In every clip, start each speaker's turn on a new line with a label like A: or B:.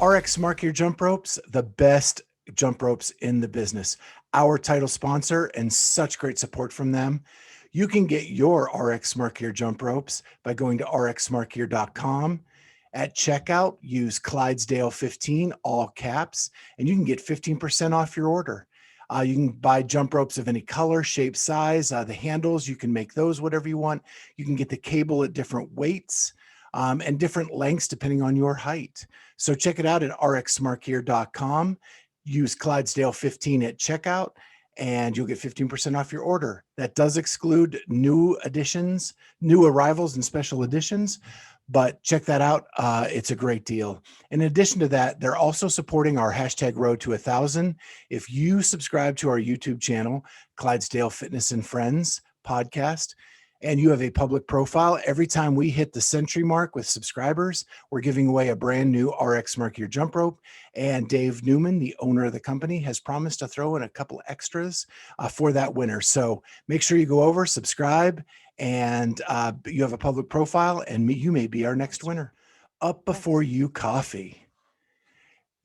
A: RX Smart Gear Jump Ropes, the best jump ropes in the business. Our title sponsor and such great support from them. You can get your RX Smart Gear Jump Ropes by going to rxsmartgear.com. At checkout, use Clydesdale15, all caps, and you can get 15% off your order. You can buy jump ropes of any color, shape, size. The handles, you can make those whatever you want. You can get the cable at different weights and different lengths depending on your height. So check it out at rxsmartgear.com. Use Clydesdale15 at checkout, and you'll get 15% off your order. That does exclude new additions, new arrivals, and special editions. But check that out. It's a great deal. In addition to that, they're also supporting our hashtag Road to 1,000. If you subscribe to our YouTube channel, Clydesdale Fitness and Friends podcast, and you have a public profile, every time we hit the century mark with subscribers, we're giving away a brand new RX Smart Gear jump rope. And Dave Newman, the owner of the company, has promised to throw in a couple extras for that winner. So make sure you go over, subscribe, and you have a public profile, and you may be our next winner. Up Before You Coffee.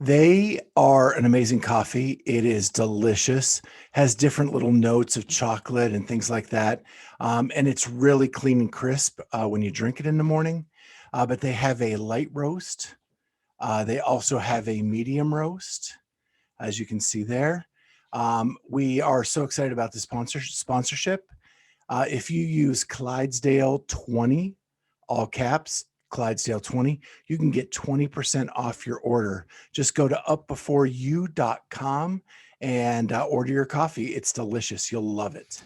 A: They are an amazing coffee. It is delicious, has different little notes of chocolate and things like that. And it's really clean and crisp when you drink it in the morning. But they have a light roast. They also have a medium roast, as you can see there. We are so excited about the sponsorship. If you use Clydesdale20, all caps, Clydesdale20, you can get 20% off your order. Just go to upbeforeyou.com and order your coffee. It's delicious. You'll love it.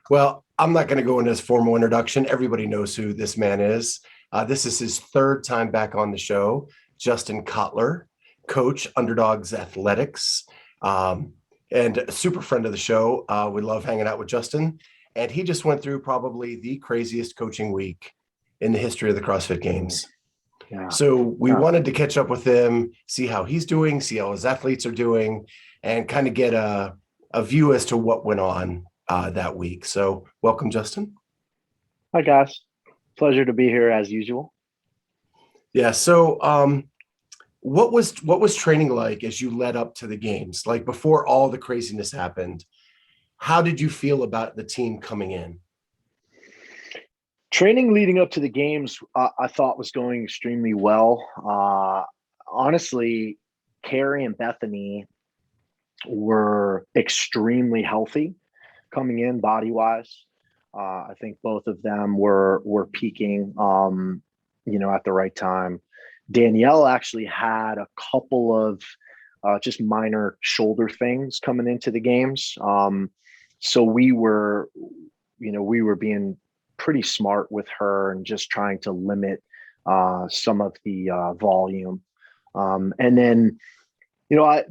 B: Well, I'm not going to go into this formal introduction. Everybody knows who this man is. This is his third time back on the show. Justin Cotler, coach, Underdogs Athletics, and a super friend of the show. We love hanging out with Justin. And he just went through probably the craziest coaching week in the history of the CrossFit Games. Yeah. So we wanted to catch up with him, see how he's doing, see how his athletes are doing, and kind of get a view as to what went on that week. So welcome, Justin.
C: Hi, guys. Pleasure to be here as usual.
B: Yeah. So what was training like as you led up to the games? Like before all the craziness happened, how did you feel about the team coming in?
C: Training leading up to the games, I thought was going extremely well. Honestly, Kari and Bethany were extremely healthy coming in body-wise. I think both of them were peaking, at the right time. Danielle actually had a couple of just minor shoulder things coming into the games. So we were being pretty smart with her and just trying to limit some of the volume. And then,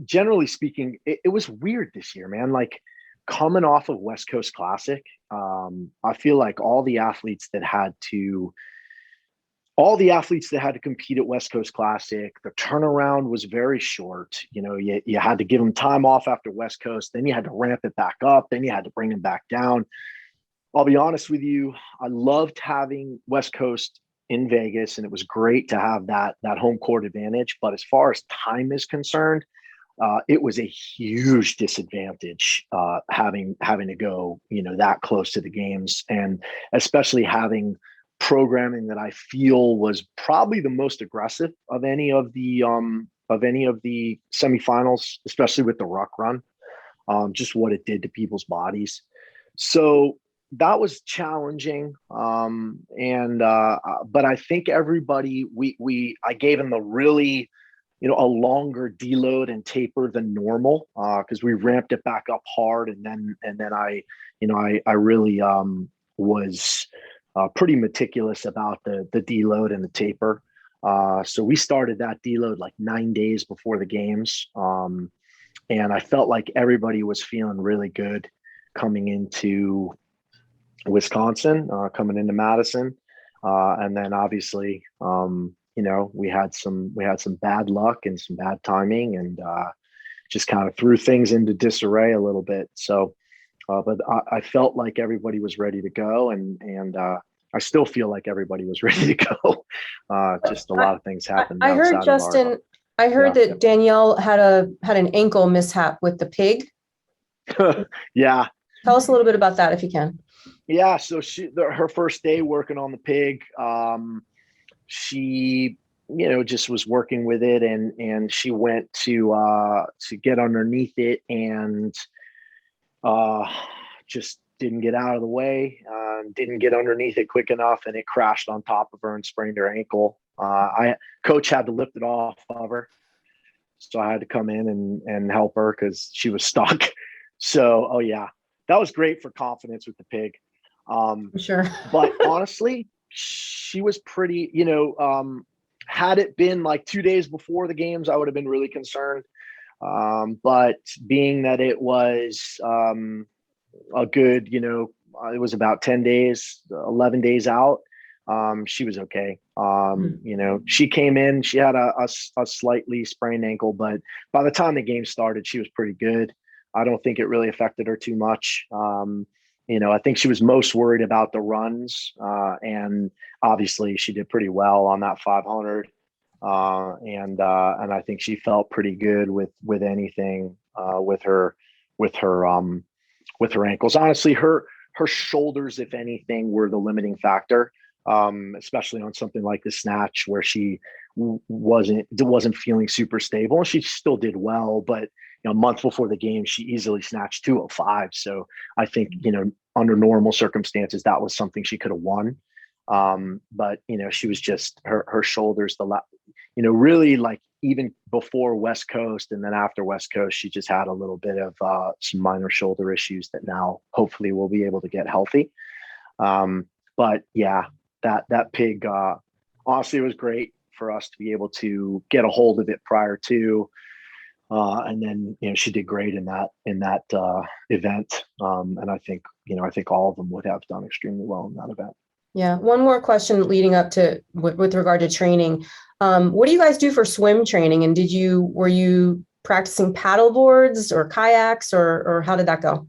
C: generally speaking, it was weird this year, man. Like coming off of West Coast Classic, I feel like all the athletes that had to compete at West Coast Classic, the turnaround was very short. You had to give them time off after West Coast, then you had to ramp it back up, then you had to bring them back down. I'll be honest with you, I loved having West Coast in Vegas, and it was great to have that home court advantage. But as far as time is concerned, it was a huge disadvantage having to go, that close to the games, and especially having programming that I feel was probably the most aggressive of any of the semifinals, especially with the ruck run, just what it did to people's bodies. So that was challenging. But I think everybody, I gave them a really, a longer deload and taper than normal, because we ramped it back up hard. And then I really was pretty meticulous about the deload and the taper. So we started that deload like 9 days before the games. And I felt like everybody was feeling really good coming into Wisconsin, coming into Madison. And then obviously, we had some bad luck and some bad timing, and just kind of threw things into disarray a little bit. So, but I felt like everybody was ready to go, and I still feel like everybody was ready to go. Just a lot of things happened.
D: I heard Justin. I heard that Danielle had an ankle mishap with the pig.
C: Yeah.
D: Tell us a little bit about that if you can.
C: Yeah. So her first day working on the pig, she, just was working with it, and she went to get underneath it, and just didn't get out of the way, didn't get underneath it quick enough, and it crashed on top of her and sprained her ankle. Coach had to lift it off of her, so I had to come in and help her because she was stuck. So, that was great for confidence with the pig.
D: Sure.
C: But honestly, she was pretty, had it been like 2 days before the games, I would have been really concerned. But being that it was a good, it was about 10 days, 11 days out, she was okay. She came in, she had a slightly sprained ankle, but by the time the game started, she was pretty good. I don't think it really affected her too much. I think she was most worried about the runs, and obviously she did pretty well on that 500. And I think she felt pretty good with anything, with her ankles. Honestly, her shoulders, if anything, were the limiting factor, especially on something like the snatch where she wasn't feeling super stable. She still did well, but a month before the game, she easily snatched 205. So I think, under normal circumstances, that was something she could have won. But she was just her shoulders, really, like, even before West Coast and then after West Coast, she just had a little bit of some minor shoulder issues that now hopefully we'll be able to get healthy. But yeah, that pig, honestly, it was great for us to be able to get a hold of it prior to, and then, she did great in that event. And I think all of them would have done extremely well in that event.
D: Yeah. One more question leading up to with regard to training. What do you guys do for swim training? And were you practicing paddle boards or kayaks, or how did that go?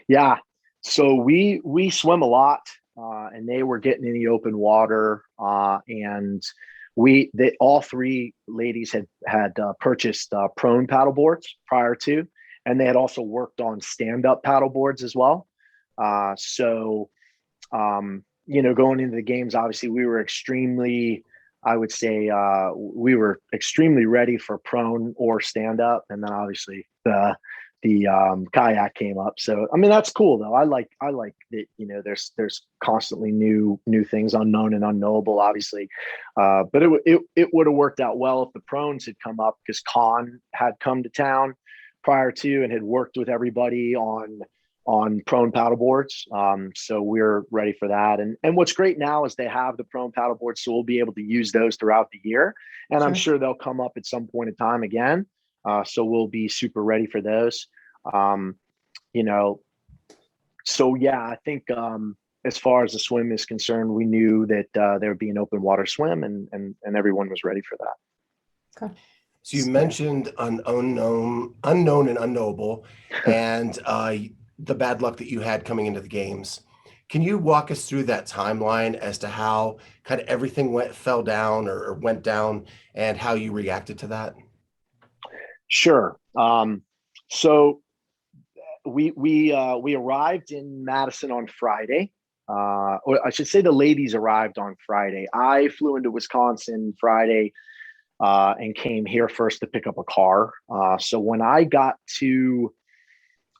C: Yeah. So we swim a lot, and they were getting in the open water, and all three ladies had purchased prone paddle boards prior to, and they had also worked on stand-up paddle boards as well. So going into the games, obviously we were extremely ready for prone or stand-up, and then obviously the kayak came up. So that's cool though. I like that there's constantly new things, unknown and unknowable, obviously. But it would have worked out well if the prones had come up, because Con had come to town prior to and had worked with everybody on prone paddle boards. So we're ready for that. And what's great now is they have the prone paddle boards, so we'll be able to use those throughout the year. And sure. I'm sure they'll come up at some point in time again. So we'll be super ready for those. So yeah, I think as far as the swim is concerned, we knew that there would be an open water swim, and everyone was ready for that.
D: Okay.
B: So you mentioned an unknown and unknowable, and the bad luck that you had coming into the games. Can you walk us through that timeline as to how kind of everything fell down or went down, and how you reacted to that?
C: Sure. So we arrived in Madison on Friday. Or I should say the ladies arrived on Friday. I flew into Wisconsin Friday and came here first to pick up a car. So when I got to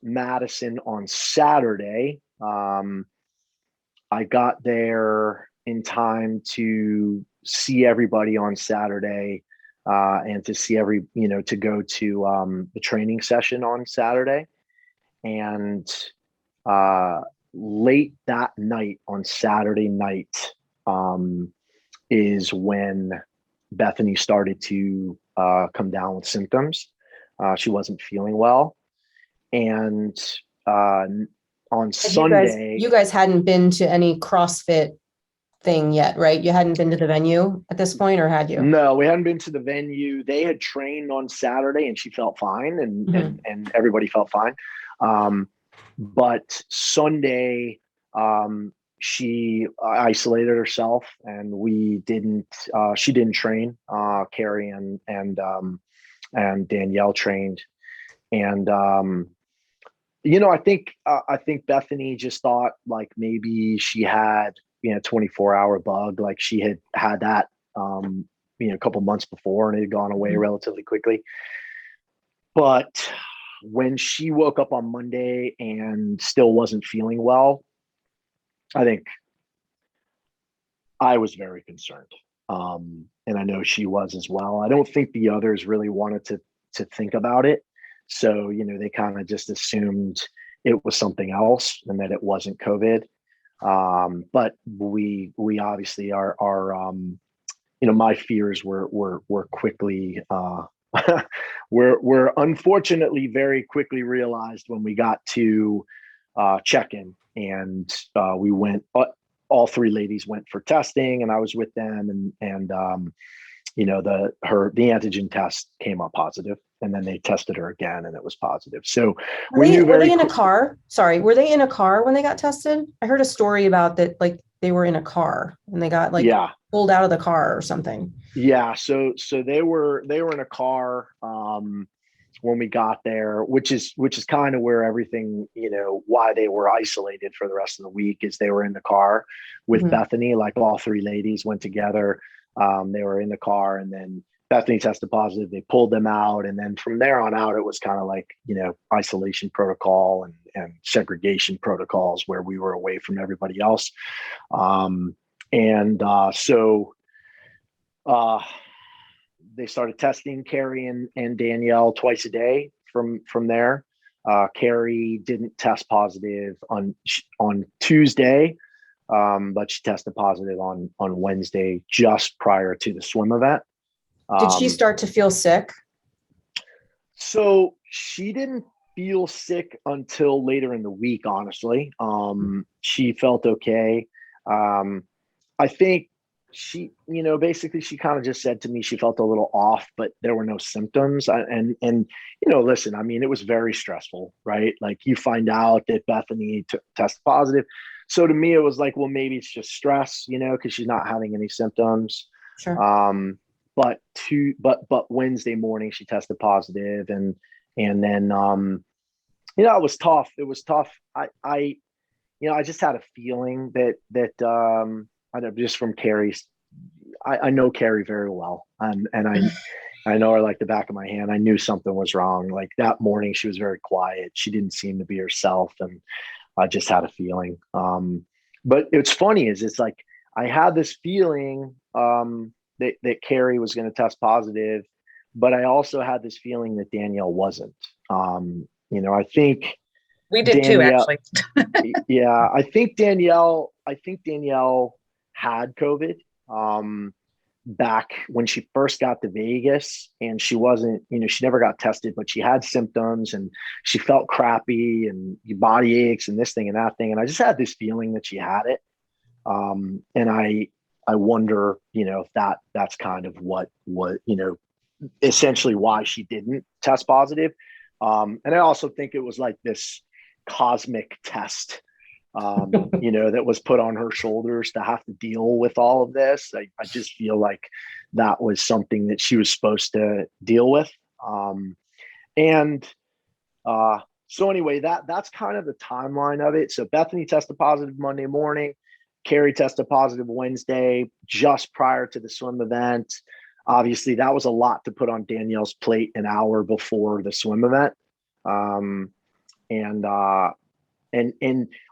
C: Madison on Saturday, I got there in time to see everybody on Saturday, and to see to go to the training session on Saturday. And late that night, on Saturday night, is when Bethany started to come down with symptoms. She wasn't feeling well. And on Sunday,
D: you guys hadn't been to any CrossFit thing yet, right? You hadn't been to the venue at this point, or had you?
C: No, we hadn't been to the venue. They had trained on Saturday, and she felt fine, and everybody felt fine. But Sunday, she isolated herself, and she didn't train. Kari and Danielle trained. And, I think Bethany just thought like maybe she had, 24-hour bug, like she had that, a couple months before, and it had gone away relatively quickly. But when she woke up on Monday and still wasn't feeling well, I think I was very concerned. And I know she was as well. I don't think the others really wanted to think about it. So, they kind of just assumed it was something else and that it wasn't COVID. But we obviously are my fears were quickly, were unfortunately very quickly realized when we got to check-in, and we went, all three ladies went for testing, and I was with them, and the antigen test came up positive, and then they tested her again and it was positive. So
D: were they in a car? Sorry, were they in a car when they got tested? I heard a story about that, like they were in a car and they got pulled out of the car or something.
C: Yeah. So they were in a car when we got there, which is kind of where everything, why they were isolated for the rest of the week, is they were in the car with Bethany. Like all three ladies went together. They were in the car, and then Bethany tested positive. They pulled them out. And then from there on out, it was kind of like, isolation protocol and segregation protocols where we were away from everybody else. So they started testing Kari and Danielle twice a day from there. Kari didn't test positive on Tuesday, but she tested positive on Wednesday, just prior to the swim event.
D: Did she start to feel sick?
C: So she didn't feel sick until later in the week, honestly. She felt okay. I think she, basically she kind of just said to me she felt a little off, but there were no symptoms. And listen, I mean, it was very stressful, right? Like you find out that Bethany tested positive. So to me, it was like, well, maybe it's just stress, because she's not having any symptoms.
D: Sure.
C: But Wednesday morning she tested positive, and then it was tough. It was tough. I just had a feeling that I know, just from Kari's, I know Kari very well, and I know her like the back of my hand. I knew something was wrong. Like that morning, she was very quiet. She didn't seem to be herself, and I just had a feeling. But it's funny it's like I had this feeling that Kari was going to test positive, but I also had this feeling that Danielle wasn't. I think
E: we did too, actually.
C: Yeah, I think Danielle had COVID back when she first got to Vegas, and she wasn't, she never got tested, but she had symptoms and she felt crappy and body aches and this thing and that thing. And I just had this feeling that she had it. And I wonder, if that's kind of what, essentially why she didn't test positive. And I also think it was like this cosmic test, that was put on her shoulders to have to deal with all of this. I just feel like that was something that she was supposed to deal with. So anyway, that's kind of the timeline of it. So Bethany tested positive Monday morning. Kari tested positive Wednesday, just prior to the swim event. Obviously, that was a lot to put on Danielle's plate an hour before the swim event. And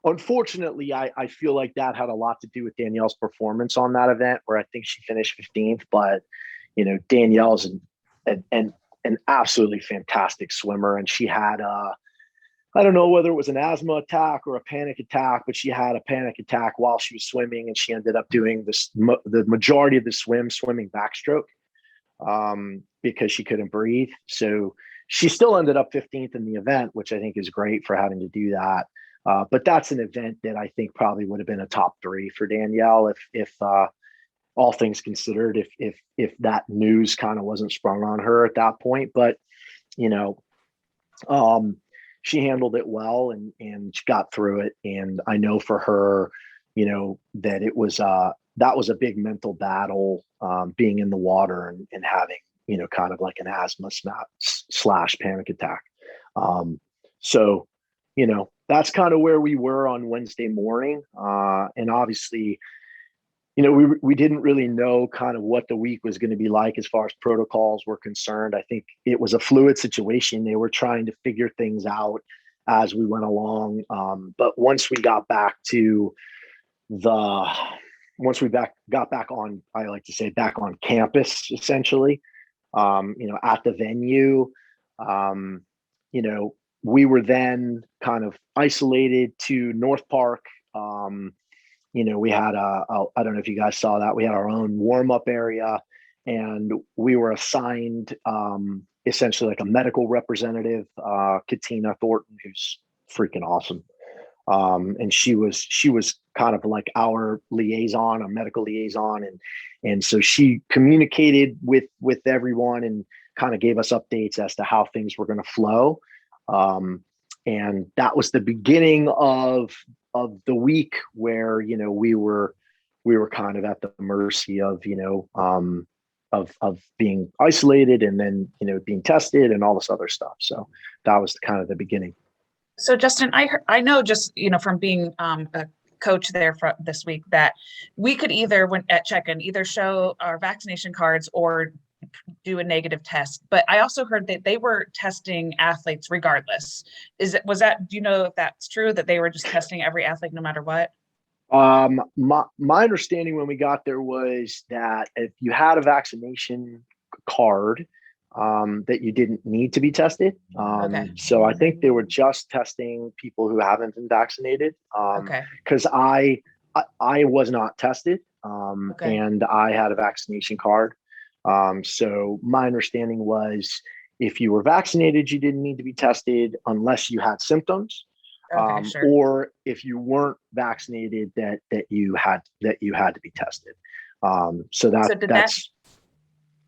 C: unfortunately, I feel like that had a lot to do with Danielle's performance on that event, where I think she finished 15th. But, Danielle's an absolutely fantastic swimmer. And she had, I don't know whether it was an asthma attack or a panic attack, but she had a panic attack while she was swimming, and she ended up doing the majority of the swimming backstroke because she couldn't breathe. So she still ended up 15th in the event, which I think is great for having to do that. But that's an event that I think probably would have been a top 3 for Danielle if all things considered, if that news kind of wasn't sprung on her at that point. But she handled it well and she got through it. And I know for her, that it was, that was a big mental battle, being in the water and having, kind of like an asthma slash panic attack. So, that's kind of where we were on Wednesday morning. And obviously, we didn't really know kind of what the week was going to be like as far as protocols were concerned. I think it was a fluid situation. They were trying to figure things out as we went along. But once we got back got back on, I like to say back on campus, essentially, at the venue, we were then kind of isolated to North Park. We had I don't know if you guys saw that, we had our own warm-up area, and we were assigned essentially like a medical representative, Katina Thornton, who's freaking awesome. And she was kind of like our liaison, a medical liaison. And so she communicated with everyone and kind of gave us updates as to how things were going to flow. And that was the beginning of the week where, we were kind of at the mercy of, of being isolated and then, being tested and all this other stuff. So that was kind of the beginning.
E: So Justin, I know just, from being a coach there for this week that we could either, when at check-in, either show our vaccination cards or do a negative test. But I also heard that they were testing athletes regardless. Do you know if that's true, that they were just testing every athlete no matter what?
C: My understanding when we got there was that if you had a vaccination card, that you didn't need to be tested.
E: Okay.
C: So I think they were just testing people who haven't been vaccinated. Because I was not tested, and I had a vaccination card. So my understanding was if you were vaccinated, you didn't need to be tested unless you had symptoms.
E: Sure.
C: Or if you weren't vaccinated, that you had to be tested.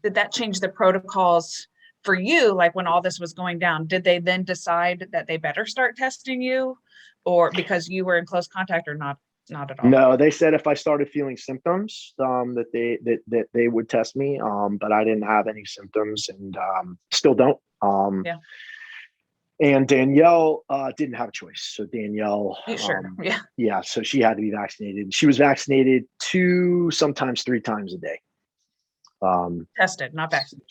E: Did that change the protocols for you? Like when all this was going down, did they then decide that they better start testing you, or because you were in close contact, or not at all?
C: No, they said if I started feeling symptoms, that they would test me. But I didn't have any symptoms, and still don't.
E: Yeah.
C: And Danielle didn't have a choice. So Danielle,
E: Yeah.
C: So she had to be vaccinated. She was vaccinated 2, sometimes 3 times a day.
E: Tested, not vaccinated.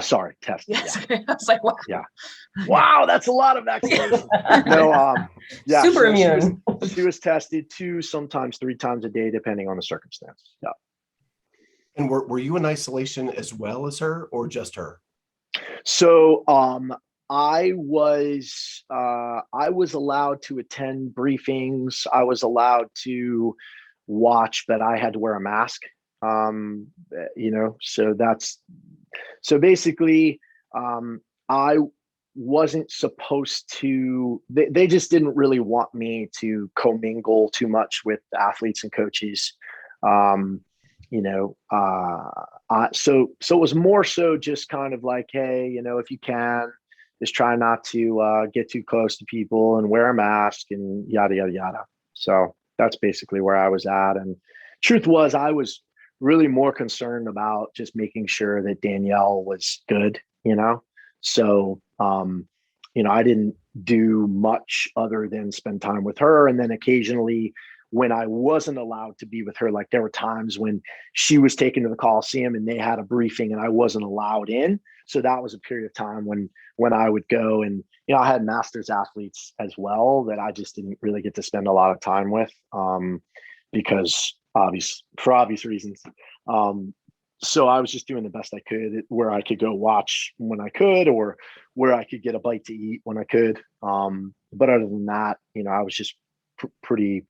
C: Sorry, tested.
E: Yes.
C: Yeah.
E: I was like, wow.
C: Yeah. Wow, that's a lot of vaccination. No, yeah.
D: Super immune.
C: She was tested 2, sometimes 3 times a day, depending on the circumstance. Yeah.
B: And were you in isolation as well as her, or just her?
C: So I was allowed to attend briefings. I was allowed to watch, but I had to wear a mask. So basically, I wasn't supposed to, they just didn't really want me to commingle too much with athletes and coaches. So it was more so just kind of like, hey, if you can, just try not to get too close to people and wear a mask and yada, yada, yada. So that's basically where I was at. And truth was, I was really more concerned about just making sure that Danielle was good, So, I didn't do much other than spend time with her. And then occasionally when I wasn't allowed to be with her, like there were times when she was taken to the Coliseum and they had a briefing and I wasn't allowed in. So that was a period of time when I would go, and, I had masters athletes as well that I just didn't really get to spend a lot of time with, because for obvious reasons. So I was just doing the best I could, where I could go watch when I could, or where I could get a bite to eat when I could. But other than that, I was just pretty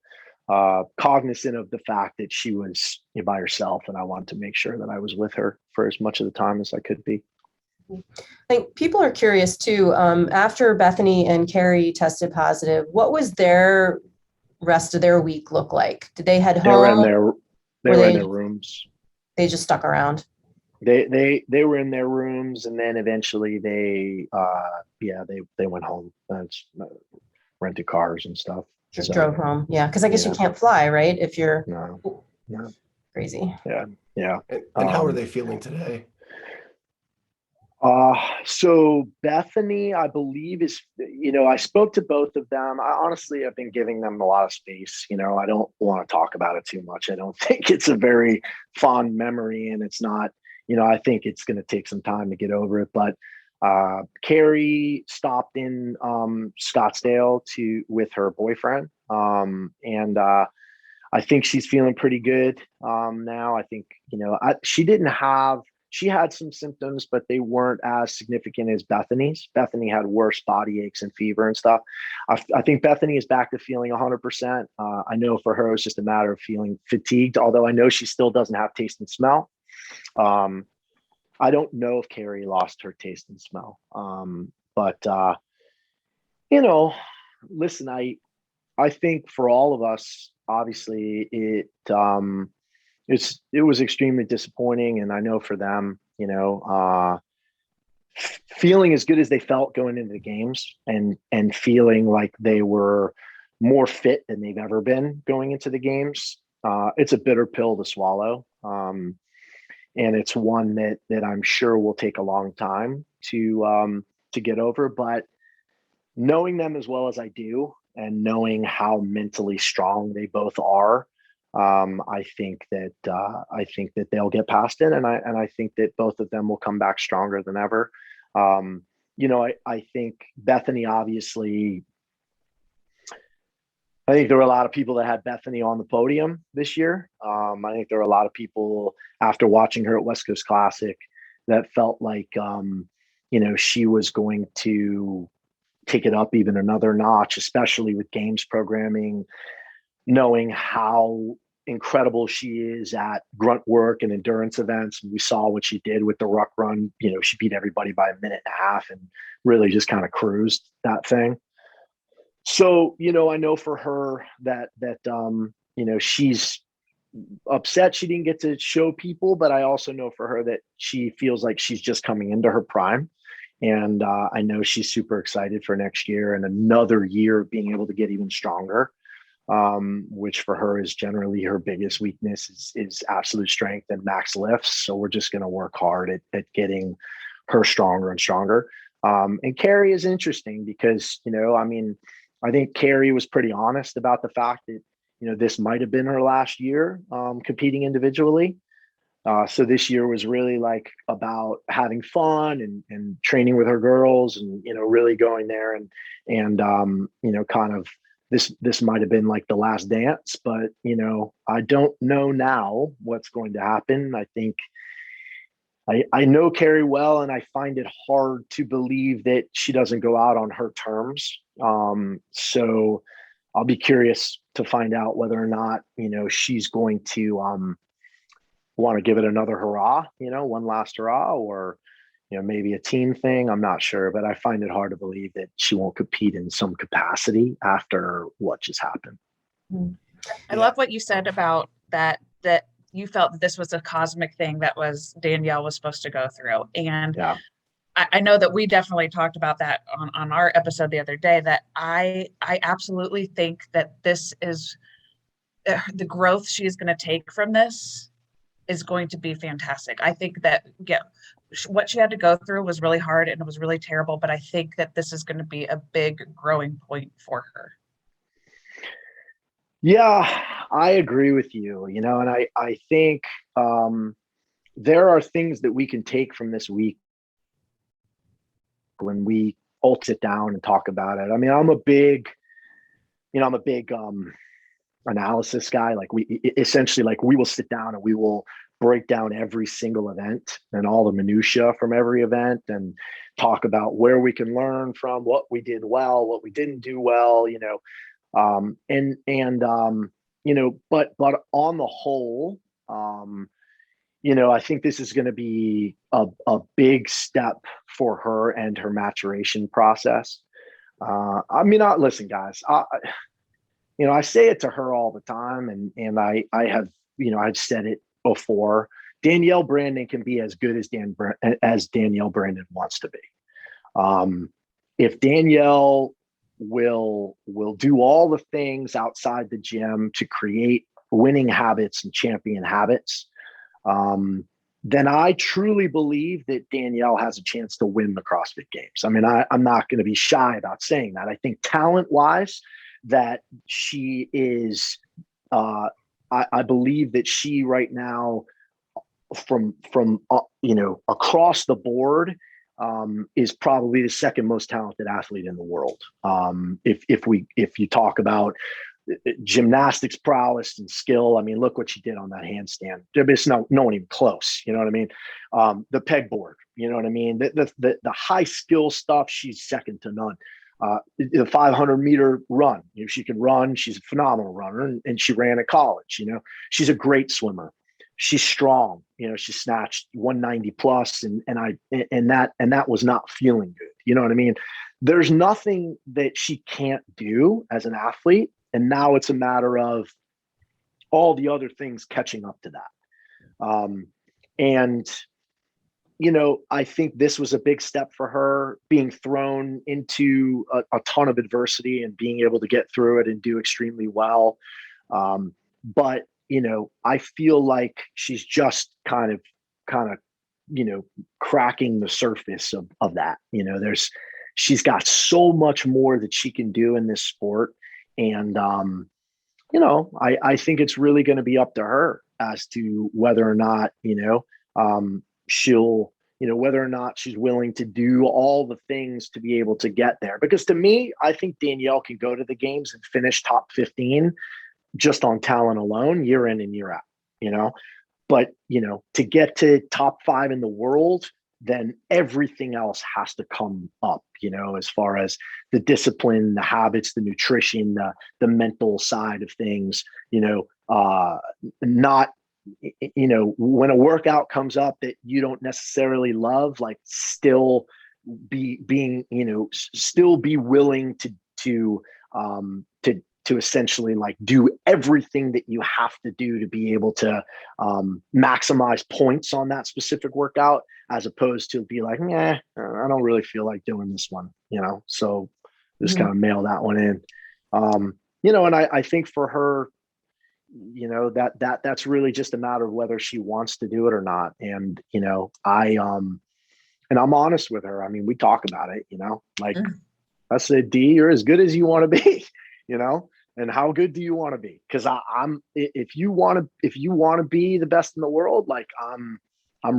C: cognizant of the fact that she was by herself, and I wanted to make sure that I was with her for as much of the time as I could be.
D: I think people are curious too. After Bethany and Kari tested positive, what was their rest of their week look like? Did they head home?
C: They were in their rooms.
D: They just stuck around.
C: They were in their rooms, and then eventually they went home. rented cars and stuff.
D: Just
C: So,
D: drove home. Yeah. Cause I guess you
C: yeah.
D: can't fly, right? If you're
C: No.
D: crazy.
C: Yeah.
B: And how are they feeling today?
C: So Bethany, I believe I spoke to both of them. I honestly have been giving them a lot of space. I don't want to talk about it too much. I don't think it's a very fond memory, and it's not, I think it's going to take some time to get over it. But Kari stopped in Scottsdale with her boyfriend. And I think she's feeling pretty good now. I think, she had some symptoms, but they weren't as significant as Bethany's. Bethany had worse body aches and fever and stuff. I think Bethany is back to feeling 100%. I know for her, it's just a matter of feeling fatigued, although I know she still doesn't have taste and smell. I don't know if Kari lost her taste and smell. But listen, I think for all of us, obviously it was extremely disappointing. And I know for them, feeling as good as they felt going into the games and feeling like they were more fit than they've ever been going into the games. It's a bitter pill to swallow. And it's one that I'm sure will take a long time to get over, but knowing them as well as I do, and knowing how mentally strong they both are, I think that they'll get past it, and I think that both of them will come back stronger than ever. I think Bethany, obviously, I think there were a lot of people that had Bethany on the podium this year. I think there were a lot of people after watching her at West Coast Classic that felt like she was going to take it up even another notch, especially with games programming, knowing how incredible she is at grunt work and endurance events. We saw what she did with the ruck run. She beat everybody by a minute and a half and really just kind of cruised that thing. So, I know for her that she's upset she didn't get to show people, but I also know for her that she feels like she's just coming into her prime. And I know she's super excited for next year and another year of being able to get even stronger, which for her is generally her biggest weakness is absolute strength and max lifts. So we're just going to work hard at getting her stronger and stronger. And Kari is interesting because, I think Kari was pretty honest about the fact that, this might have been her last year competing individually. So this year was really like about having fun and training with her girls and, really going there and kind of this might have been like the last dance, but, I don't know now what's going to happen. I think I know Kari well, and I find it hard to believe that she doesn't go out on her terms. So I'll be curious to find out whether or not, she's going to want to give it another hurrah, one last hurrah, or, maybe a team thing. I'm not sure, but I find it hard to believe that she won't compete in some capacity after what just happened.
E: I love what you said about that you felt that this was a cosmic thing that Danielle was supposed to go through. And
C: yeah.
E: I know that we definitely talked about that on our episode the other day, that I absolutely think that this is the growth she's going to take from this is going to be fantastic. I think that what she had to go through was really hard and it was really terrible, but I think that this is going to be a big growing point for her.
C: Yeah, I agree with you, and I think there are things that we can take from this week when we all sit down and talk about it. I mean, I'm a big analysis guy. Like we will sit down and we will break down every single event and all the minutia from every event and talk about where we can learn from, what we did well, what we didn't do well, but on the whole, I think this is going to be a big step for her and her maturation process. Listen, guys, I say it to her all the time, and I have, I've said it before. Danielle Brandon can be as good as Danielle Brandon wants to be. If Danielle will do all the things outside the gym to create winning habits and champion habits, then I truly believe that Danielle has a chance to win the CrossFit Games. I mean, I'm not going to be shy about saying that. I think talent-wise, that she is. I believe that she right now, from across the board, is probably the second most talented athlete in the world. If you talk about gymnastics prowess and skill, I mean, look what she did on that handstand. There's no one even close. You know what I mean? The pegboard. You know what I mean? The high skill stuff, she's second to none. The 500-meter run. She can run. She's a phenomenal runner, and she ran at college. She's a great swimmer. She's strong. She snatched 190 plus, and that was not feeling good. You know what I mean? There's nothing that she can't do as an athlete, and now it's a matter of all the other things catching up to that. I think this was a big step for her, being thrown into a ton of adversity and being able to get through it and do extremely well. But I feel like she's just kind of, cracking the surface of that. She's got so much more that she can do in this sport. And, I think it's really going to be up to her as to whether or not, she'll, whether or not she's willing to do all the things to be able to get there. Because to me, I think Danielle can go to the games and finish top 15 just on talent alone, year in and year out, but, to get to top 5 in the world, then everything else has to come up, as far as the discipline, the habits, the nutrition, the mental side of things, not, when a workout comes up that you don't necessarily love, like still be willing to essentially like do everything that you have to do to be able to maximize points on that specific workout, as opposed to be like, I don't really feel like doing this one, so just kind of mail that one in. And I think for her, that's really just a matter of whether she wants to do it or not. And, and I'm honest with her. I mean, we talk about it, like I said, D, you're as good as you want to be, and how good do you want to be? Cause if you want to be the best in the world, like I'm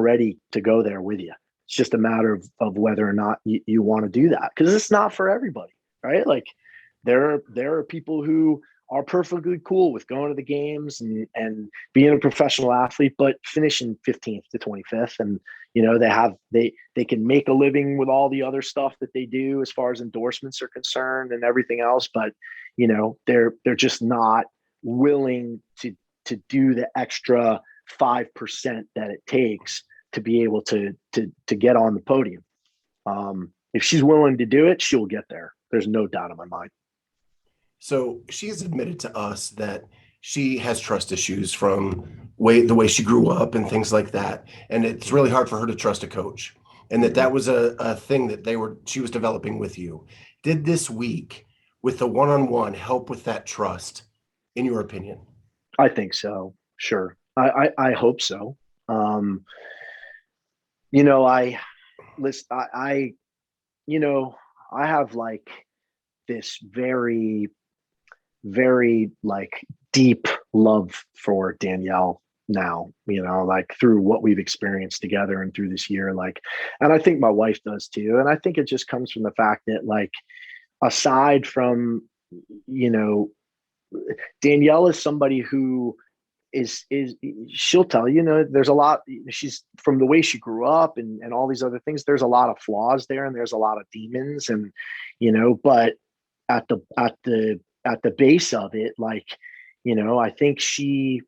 C: ready to go there with you. It's just a matter of whether or not you want to do that. Cause it's not for everybody, right? Like there are people who are perfectly cool with going to the games and being a professional athlete, but finishing 15th to 25th. And, they can make a living with all the other stuff that they do as far as endorsements are concerned and everything else. But, they're just not willing to do the extra 5% that it takes to be able to get on the podium. If she's willing to do it, she'll get there. There's no doubt in my mind.
B: So she has admitted to us that she has trust issues from the way she grew up and things like that. And it's really hard for her to trust a coach, and that was a thing that she was developing with you. Did this week with the one-on-one help with that trust, in your opinion?
C: I think so. Sure. I hope so. I have like this very, very like deep love for Danielle now, like through what we've experienced together and through this year, like, and I think my wife does too. And I think it just comes from the fact that, like, aside from, Danielle is somebody who is she'll tell you, there's a lot, she's from the way she grew up and all these other things, there's a lot of flaws there and there's a lot of demons, and, but at the base of it, like, I think she's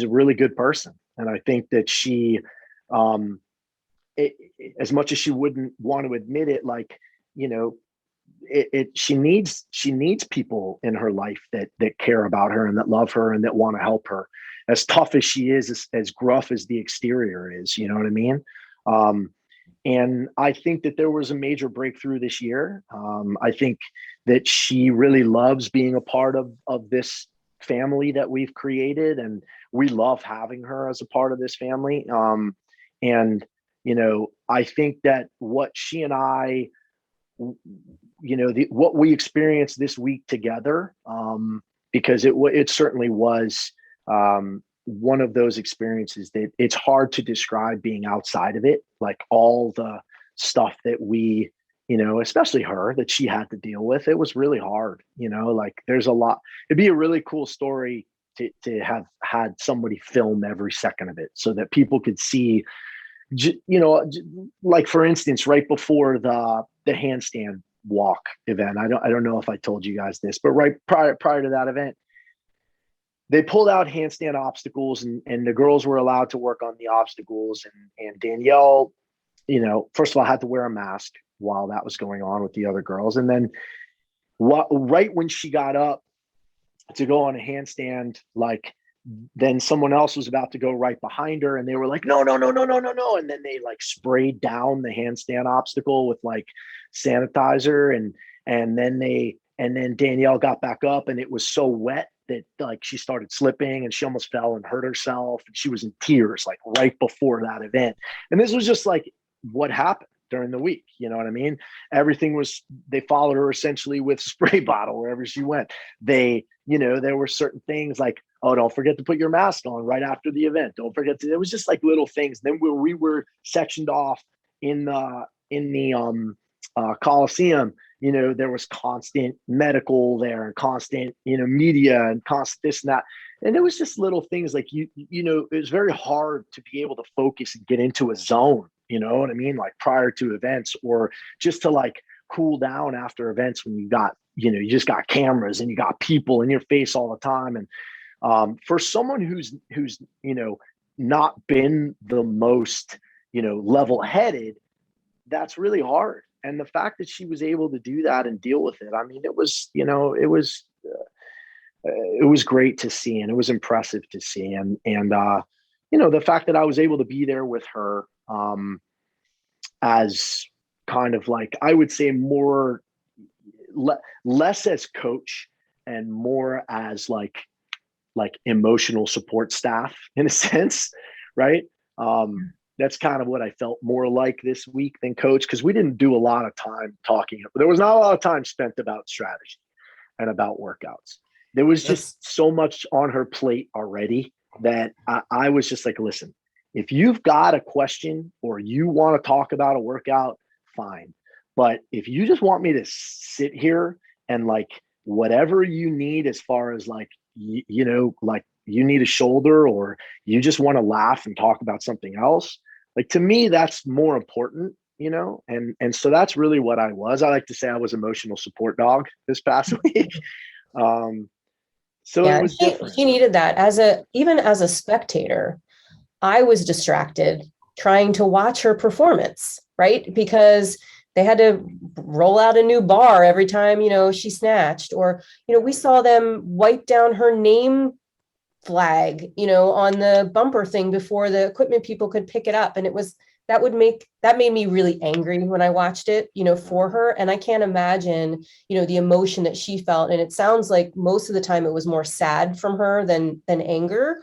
C: a really good person. And I think that she, as much as she wouldn't want to admit it, like, she needs people in her life that care about her and that love her and that want to help her. As tough as she is, as gruff as the exterior is, you know what I mean? And I think that there was a major breakthrough this year. I think that she really loves being a part of this family that we've created, and we love having her as a part of this family. And, you know, I think that what she and I, you know, what we experienced this week together, because it certainly was one of those experiences that it's hard to describe being outside of it, like all the stuff that we, you know, especially her, that she had to deal with. It was really hard, you know, like there's a lot. It'd be a really cool story to have had somebody film every second of it so that people could see, you know, like for instance, right before the handstand walk event. I don't know if I told you guys this, but right prior to that event, they pulled out handstand obstacles, and the girls were allowed to work on the obstacles. And Danielle, you know, first of all, had to wear a mask while that was going on with the other girls. And then right when she got up to go on a handstand, like then someone else was about to go right behind her, and they were like, no. And then they like sprayed down the handstand obstacle with like sanitizer. And then Danielle got back up, and it was so wet that like she started slipping and she almost fell and hurt herself. And she was in tears like right before that event. And this was just like what happened during the week. You know what I mean? They followed her essentially with spray bottle wherever she went. They, you know, there were certain things like, oh, don't forget to put your mask on right after the event. Don't forget to, it was just like little things. Then we were sectioned off in the Coliseum, you know, there was constant medical there and constant, you know, media and constant this and that. And it was just little things like, you know, it was very hard to be able to focus and get into a zone, you know what I mean? Like prior to events, or just to like cool down after events when you got, you know, you just got cameras and you got people in your face all the time. And for someone who's, you know, not been the most, you know, level-headed, that's really hard. And the fact that she was able to do that and deal with it, I mean, it was, you know, it was great to see, and it was impressive to see. And you know, the fact that I was able to be there with her, as kind of like, I would say more, less as coach and more as like emotional support staff in a sense. Right. That's kind of what I felt more like this week than coach, because we didn't do a lot of time talking. There was not a lot of time spent about strategy and about workouts. There was just so much on her plate already that I was just like, listen, if you've got a question or you want to talk about a workout, fine. But if you just want me to sit here and like whatever you need as far as like, you know, like you need a shoulder or you just want to laugh and talk about something else, like to me, that's more important, you know? And so that's really what I was. I like to say I was emotional support dog this past week. So yeah, it was different.
D: She needed that. Even as a spectator, I was distracted trying to watch her performance, right? Because they had to roll out a new bar every time, you know, she snatched, or, you know, we saw them wipe down her name flag, you know, on the bumper thing before the equipment people could pick it up. And that made me really angry when I watched it, you know, for her. And I can't imagine, you know, the emotion that she felt. And it sounds like most of the time it was more sad from her than anger,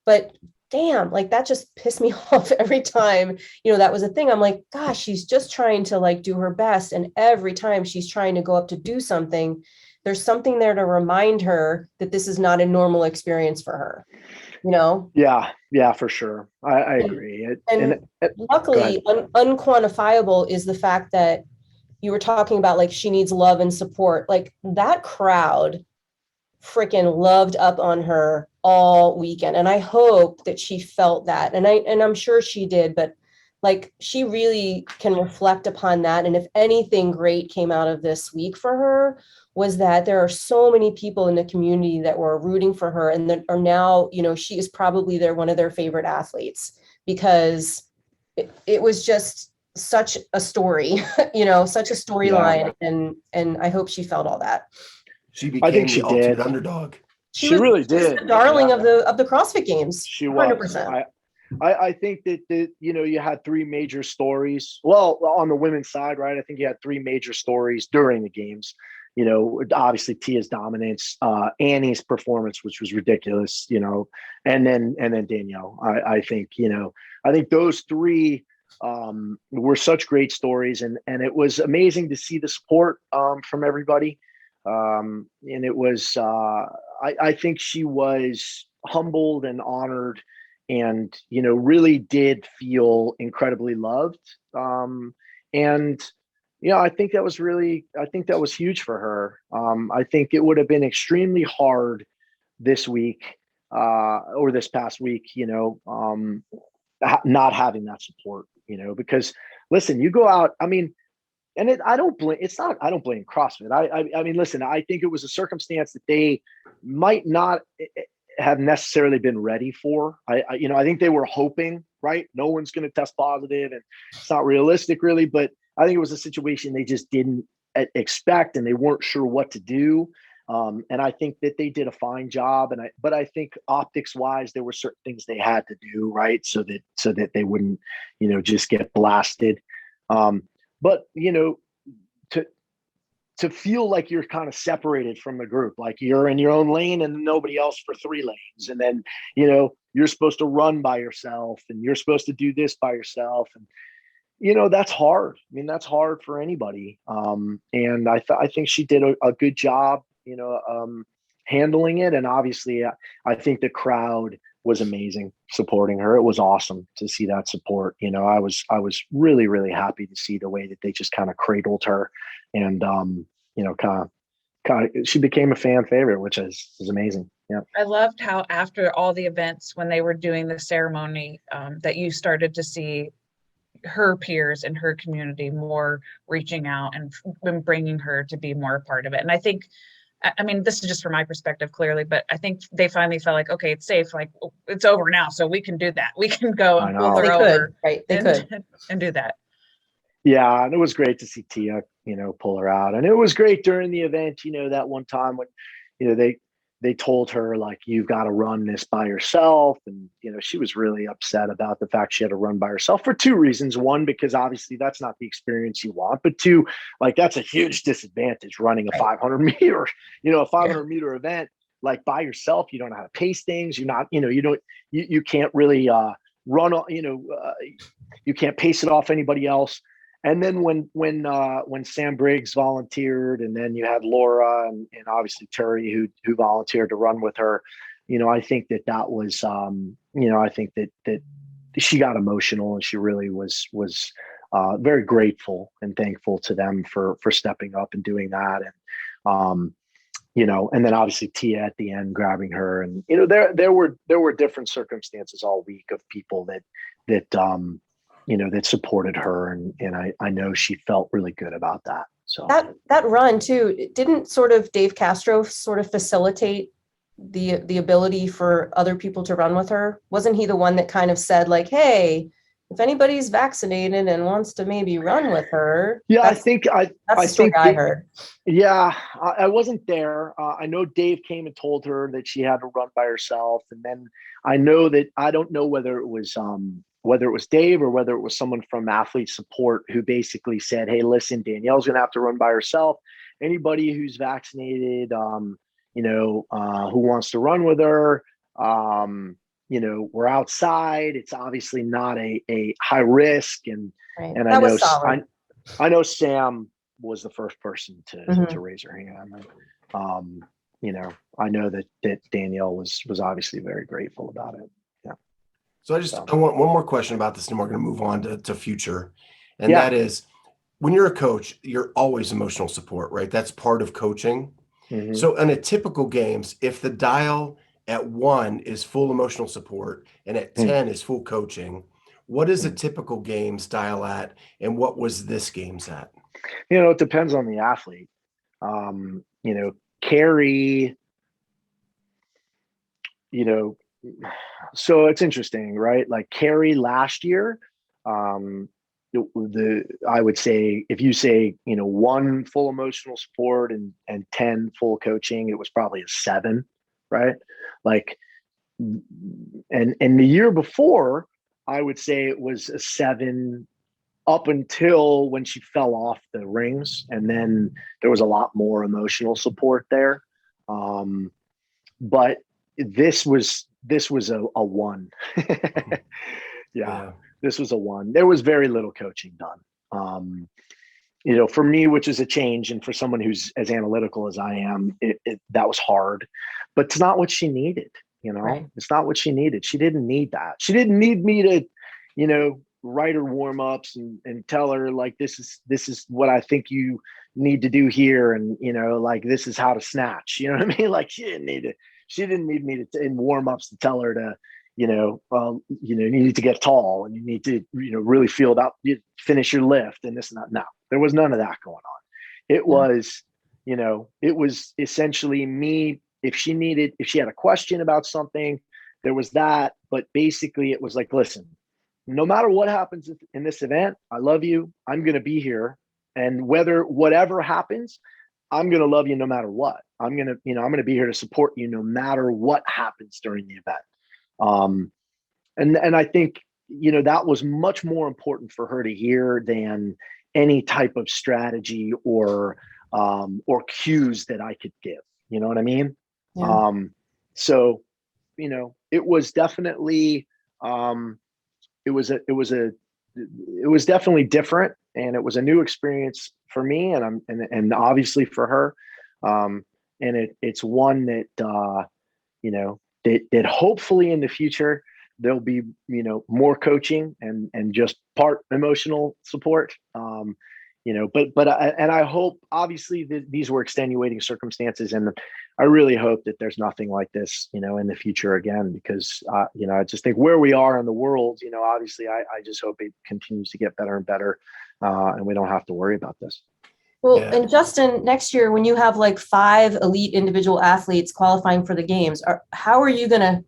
D: but damn, like that just pissed me off every time, you know, that was a thing. I'm like, gosh, she's just trying to like do her best. And every time she's trying to go up to do something, there's something there to remind her that this is not a normal experience for her, you know?
C: Yeah, for sure. I agree.
D: And luckily, unquantifiable is the fact that you were talking about, like, she needs love and support. Like that crowd freaking loved up on her all weekend. And I hope that she felt that. And I'm sure she did, but like she really can reflect upon that. And if anything great came out of this week for her, was that there are so many people in the community that were rooting for her and that are now, you know, she is probably one of their favorite athletes, because it was just such a story, you know, such a storyline. Yeah. And I hope she felt all that.
B: She became the ultimate underdog.
C: She really did.
D: The darling of the CrossFit Games.
C: She was. I think that you had three major stories. Well, on the women's side, right? I think you had three major stories during the games. Obviously Tia's dominance, Annie's performance, which was ridiculous, and then Danielle. I think those three were such great stories, and it was amazing to see the support from everybody. And it was I think she was humbled and honored, and really did feel incredibly loved. And I think that was huge for her. I think it would have been extremely hard this week, or this past week, not having that support, because listen, you go out, I mean, and I don't blame CrossFit. I mean, listen, I think it was a circumstance that they might not have necessarily been ready for. I think they were hoping, right? No one's going to test positive, and it's not realistic really, but I think it was a situation they just didn't expect, and they weren't sure what to do. And I think that they did a fine job. But I think optics wise, there were certain things they had to do, right, so that they wouldn't, just get blasted. But to feel like you're kind of separated from the group, like you're in your own lane and nobody else for 3 lanes, and then you're supposed to run by yourself, and you're supposed to do this by yourself, and that's hard. I mean, that's hard for anybody. And I think she did a good job, handling it. And obviously, I think the crowd was amazing supporting her. It was awesome to see that support. I was really, really happy to see the way that they just kind of cradled her, and she became a fan favorite, which is amazing. Yeah.
E: I loved how after all the events, when they were doing the ceremony, that you started to see her peers in her community more reaching out and bringing her to be more a part of it. And I think, I mean, this is just from my perspective, clearly, but I think they finally felt like, okay, it's safe. Like, it's over now. So we can do that. We can go and pull her over.
D: Right. They could
E: and do that.
C: Yeah. And it was great to see Tia, pull her out. And it was great during the event, that one time when, they told her, like, you've got to run this by yourself. And, she was really upset about the fact she had to run by herself for 2 reasons. One, because obviously that's not the experience you want. But 2, like, that's a huge disadvantage running a 500 meter, a 500 meter event, like, by yourself. You don't know how to pace things. You're not, you can't really run, you can't pace it off anybody else. And then when Sam Briggs volunteered, and then you had Laura and obviously Terry who volunteered to run with her, I think that was, I think that she got emotional, and she really was very grateful and thankful to them for stepping up and doing that. And, and then obviously Tia at the end grabbing her, and, there were different circumstances all week of people that supported her. And I know she felt really good about that. So
D: that run too, didn't sort of Dave Castro sort of facilitate the ability for other people to run with her? Wasn't he the one that kind of said, like, hey, if anybody's vaccinated and wants to maybe run with her?
C: Yeah,
D: that's the story I heard.
C: Yeah, I wasn't there. I know Dave came and told her that she had to run by herself. And then I don't know whether it was Dave or whether it was someone from athlete support who basically said, hey, listen, Danielle's going to have to run by herself. Anybody who's vaccinated, who wants to run with her, we're outside. It's obviously not a high risk. And,
D: right.
C: And I know Sam was the first person to raise her hand. I know that Danielle was obviously very grateful about it.
B: So I want one more question about this, and we're going to move on to future. And that is, when you're a coach, you're always emotional support, right? That's part of coaching. Mm-hmm. So in a typical games, if the dial at 1 is full emotional support and at 10 is full coaching, what is a typical games dial at, and what was this games at?
C: It depends on the athlete. Kari, so it's interesting, right? Like Kari last year, I would say, if you say, 1 full emotional support and 10 full coaching, it was probably a 7, right? Like, and the year before, I would say it was a 7 up until when she fell off the rings. And then there was a lot more emotional support there. But this was a 1. Yeah, this was a 1. There was very little coaching done. For me, which is a change, and for someone who's as analytical as I am, that was hard, but it's not what she needed.
D: Right.
C: It's not what she needed. She didn't need that. She didn't need me to, write her warm-ups and tell her like, this is what I think you need to do here. And, like, this is how to snatch, you know what I mean? Like, she didn't need me to in warm-ups to tell her to, you need to get tall and you need to, really feel that you finish your lift and this and that. No, there was none of that going on. It was, it was essentially me. If she had a question about something, there was that, but basically it was like, listen, no matter what happens in this event, I love you. I'm going to be here. And whatever happens, I'm going to love you no matter what. I'm going to be here to support you no matter what happens during the event. And I think, that was much more important for her to hear than any type of strategy or cues that I could give. You know what I mean?
D: Yeah.
C: So, it was definitely, it was definitely different, and it was a new experience for me and obviously for her. And it's one that, that hopefully in the future there'll be, more coaching and just part emotional support. But I hope, obviously, these were extenuating circumstances, and I really hope that there's nothing like this, in the future again, because I just think where we are in the world, obviously, I just hope it continues to get better and better, and we don't have to worry about this.
D: Well, and Justin, next year when you have like 5 elite individual athletes qualifying for the games, how are you gonna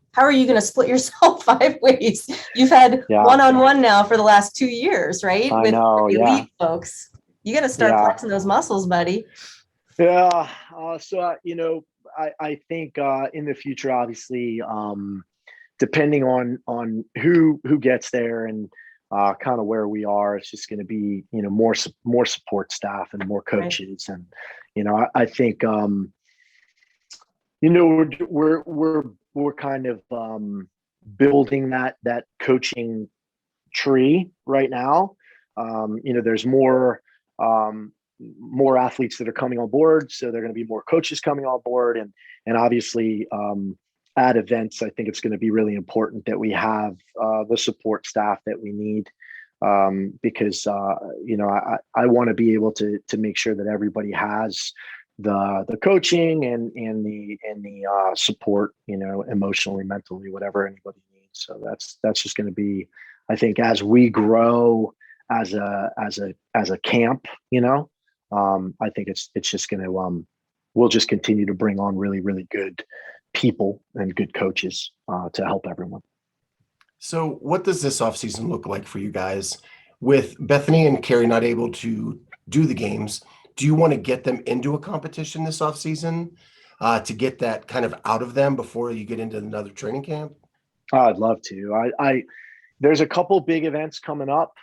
D: split yourself 5 ways? You've had one-on-one now for the last 2 years, right?
C: I know,
D: elite folks. You got to start flexing those muscles, buddy.
C: Yeah. So I think in the future, obviously, depending on who gets there and kind of where we are, it's just going to be, more support staff and more coaches. Right. And, I think, we're kind of building that coaching tree right now. There's more athletes that are coming on board, so there are going to be more coaches coming on board, and obviously at events, I think it's going to be really important that we have the support staff that we need, because I want to be able to make sure that everybody has the coaching and the support, emotionally, mentally, whatever anybody needs. So that's just going to be, I think, as we grow as a camp, I think it's just going to, we'll just continue to bring on really, really good people and good coaches to help everyone.
B: So what does this offseason look like for you guys? With Bethany and Kari not able to do the games, do you want to get them into a competition this offseason to get that kind of out of them before you get into another training camp?
C: I'd love to. There's a couple big events coming up.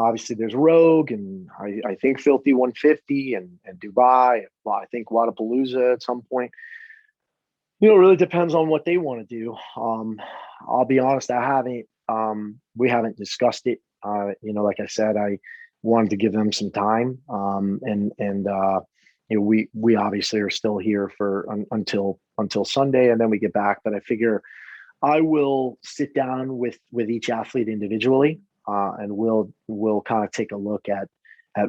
C: Obviously there's Rogue, and I think Filthy 150 and Dubai. Well, I think Wadapalooza at some point. It really depends on what they want to do. I'll be honest, we haven't discussed it. Like I said, I wanted to give them some time. We obviously are still here for until Sunday, and then we get back. But I figure I will sit down with each athlete individually, and we'll kind of take a look at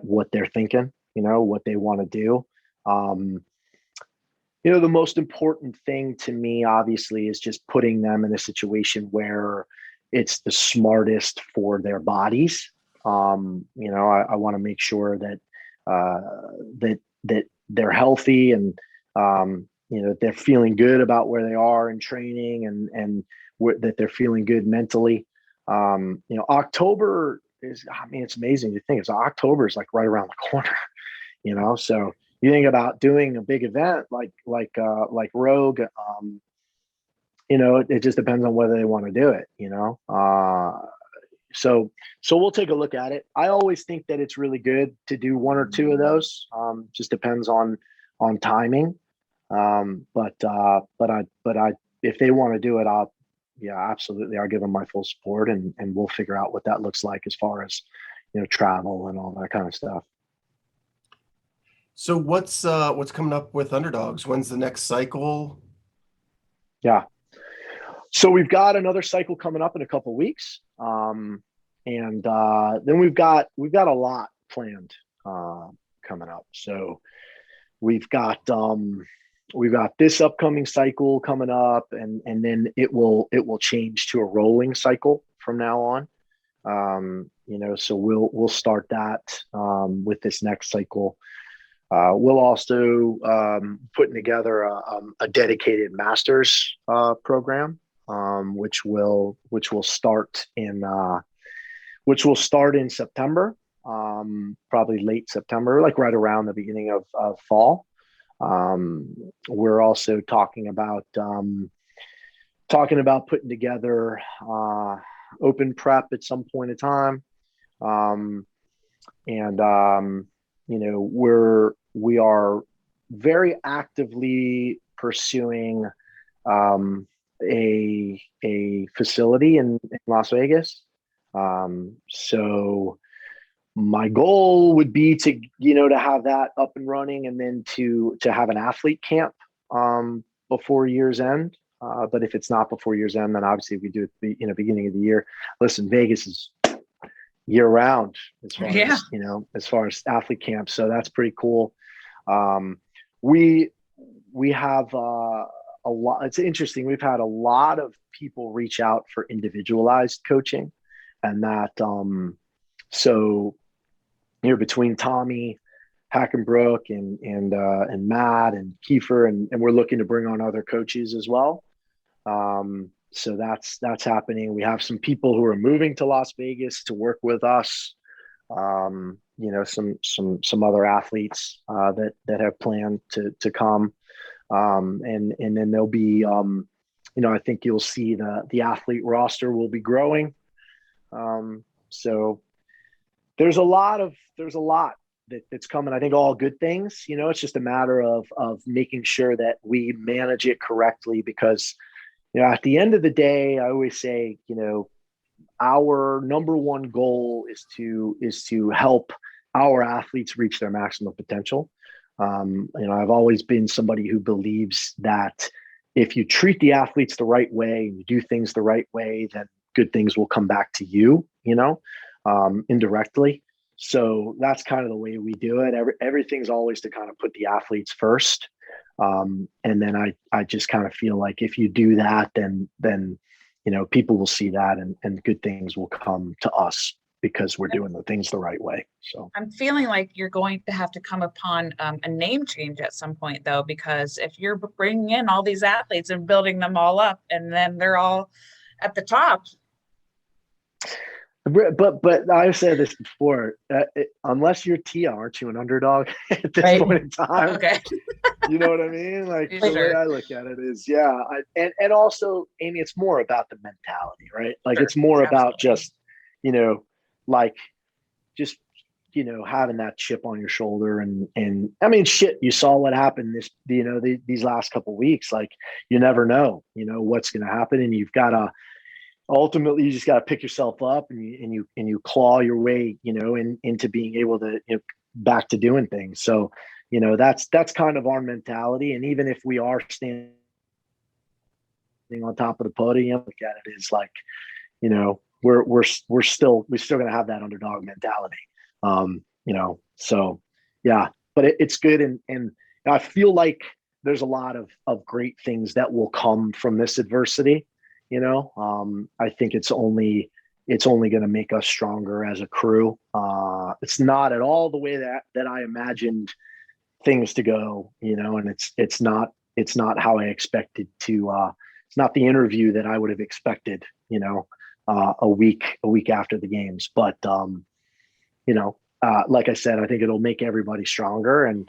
C: what they're thinking, what they want to do. The most important thing to me, obviously, is just putting them in a situation where it's the smartest for their bodies. I want to make sure that that they're healthy and they're feeling good about where they are in training, and that they're feeling good mentally. October is, it's amazing to think October is like right around the corner, so you think about doing a big event like Rogue, it just depends on whether they want to do it, so we'll take a look at it. I always think that it's really good to do one or two of those. Just depends on timing. But if they want to do it, absolutely. I'll give them my full support, and we'll figure out what that looks like as far as, travel and all that kind of stuff.
B: So what's coming up with Underdogs? When's the next cycle?
C: Yeah. So we've got another cycle coming up in a couple of weeks. And then we've got a lot planned coming up. So we've got this upcoming cycle coming up, and then it will change to a rolling cycle from now on. So we'll start that with this next cycle. We'll also putting together a dedicated master's program, which will start in September, probably late September, like right around the beginning of fall. We're also talking about putting together open prep at some point in time, we are very actively pursuing a facility in Las Vegas. So my goal would be to have that up and running, and then to have an athlete camp before year's end. But if it's not before year's end, then obviously we do it beginning of the year. Listen, Vegas is year round as far as as far as athlete camps, so that's pretty cool. We have a lot. It's interesting. We've had a lot of people reach out for individualized coaching, and that so between Tommy Hackenbrook and Matt and Kiefer, and we're looking to bring on other coaches as well. So that's happening. We have some people who are moving to Las Vegas to work with us. Some other athletes that have planned to come. And then there'll be I think you'll see the athlete roster will be growing. So there's a lot that's coming. I think all good things. It's just a matter of making sure that we manage it correctly, because at the end of the day, I always say, our number one goal is to help our athletes reach their maximum potential. I've always been somebody who believes that if you treat the athletes the right way and you do things the right way, then good things will come back to you, indirectly. So that's kind of the way we do it. Everything's always to kind of put the athletes first. And then I just kind of feel like if you do that, then people will see that, and good things will come to us because we're doing the things the right way. So
E: I'm feeling like you're going to have to come upon a name change at some point, though, because if you're bringing in all these athletes and building them all up, and then they're all at the top.
C: But I've said this before, unless you're Tia, aren't you an underdog at this point in time?
E: Okay.
C: You know what I mean? Like
E: Sure.
C: The way I look at it is, and also, Amy, it's more about the mentality, right? Like it's more about just, having that chip on your shoulder, and I mean, shit, you saw what happened these last couple of weeks. Like you never know, what's going to happen, and you've got to. Ultimately, you just got to pick yourself up and you claw your way, into being able to back to doing things. So, that's kind of our mentality. And even if we are standing on top of the podium, look at it as like, we're still going to have that underdog mentality. So yeah, but it's good. And I feel like there's a lot of great things that will come from this adversity. I think it's only going to make us stronger as a crew. It's not at all the way that I imagined things to go, and it's not how I expected to, it's not the interview that I would have expected, a week after the games. But, like I said, I think it'll make everybody stronger. And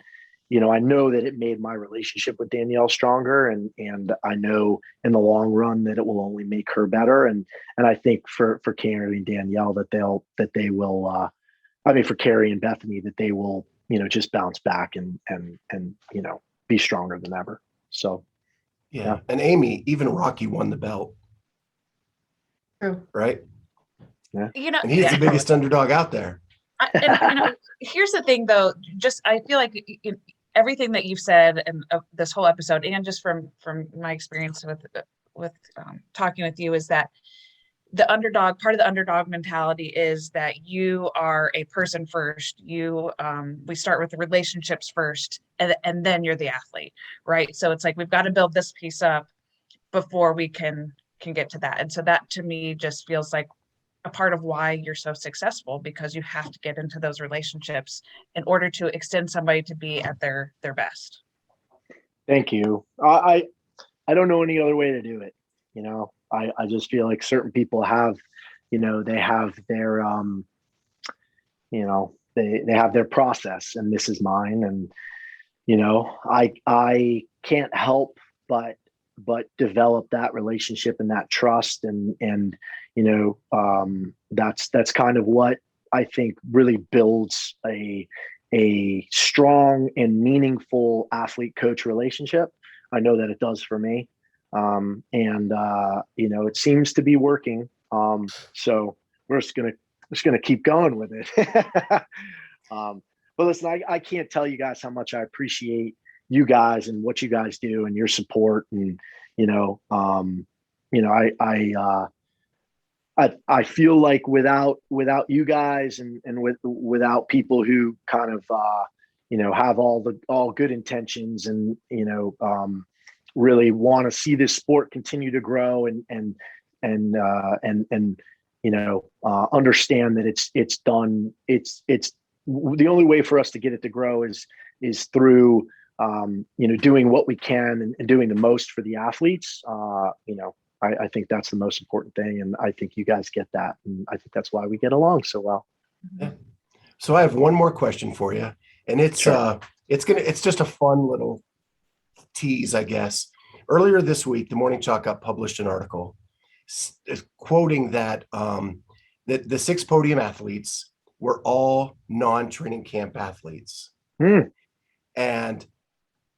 C: I know that it made my relationship with Danielle stronger, and I know in the long run that it will only make her better. And I think for Kari and Danielle that they will, for Kari and Bethany that they will, just bounce back and be stronger than ever. So,
B: yeah. And Amy, even Rocky won the belt.
D: True.
B: Right?
C: Yeah.
B: And he's the biggest underdog out there.
E: Here's the thing, though. Just I feel like everything that you've said and this whole episode, and just from my experience with talking with you, is that part of the underdog mentality is that you are a person first. We start with the relationships first, and then you're the athlete, right? So it's like we've got to build this piece up before we can get to that. And so that to me just feels like a part of why you're so successful, because you have to get into those relationships in order to extend somebody to be at their best.
C: Thank you. I don't know any other way to do it. I just feel like certain people have, they have their, they have their process, and this is mine. And, I can't help but develop that relationship and that trust. And that's kind of what I think really builds a strong and meaningful athlete coach relationship. I know that it does for me. It seems to be working. So we're just gonna keep going with it. But listen, I can't tell you guys how much I appreciate you guys and what you guys do and your support. And, I feel like without you guys and without people who kind of, have all good intentions and, really want to see this sport continue to grow and understand that it's done. It's the only way for us to get it to grow is through, doing what we can and doing the most for the athletes. I think that's the most important thing. And I think you guys get that. And I think that's why we get along so well.
B: Yeah. So I have one more question for you, and it's,
C: Sure.
B: It's just a fun little tease, I guess. Earlier this week, the Morning Chalk Up published an article quoting that that the 6 podium athletes were all non-training camp athletes. And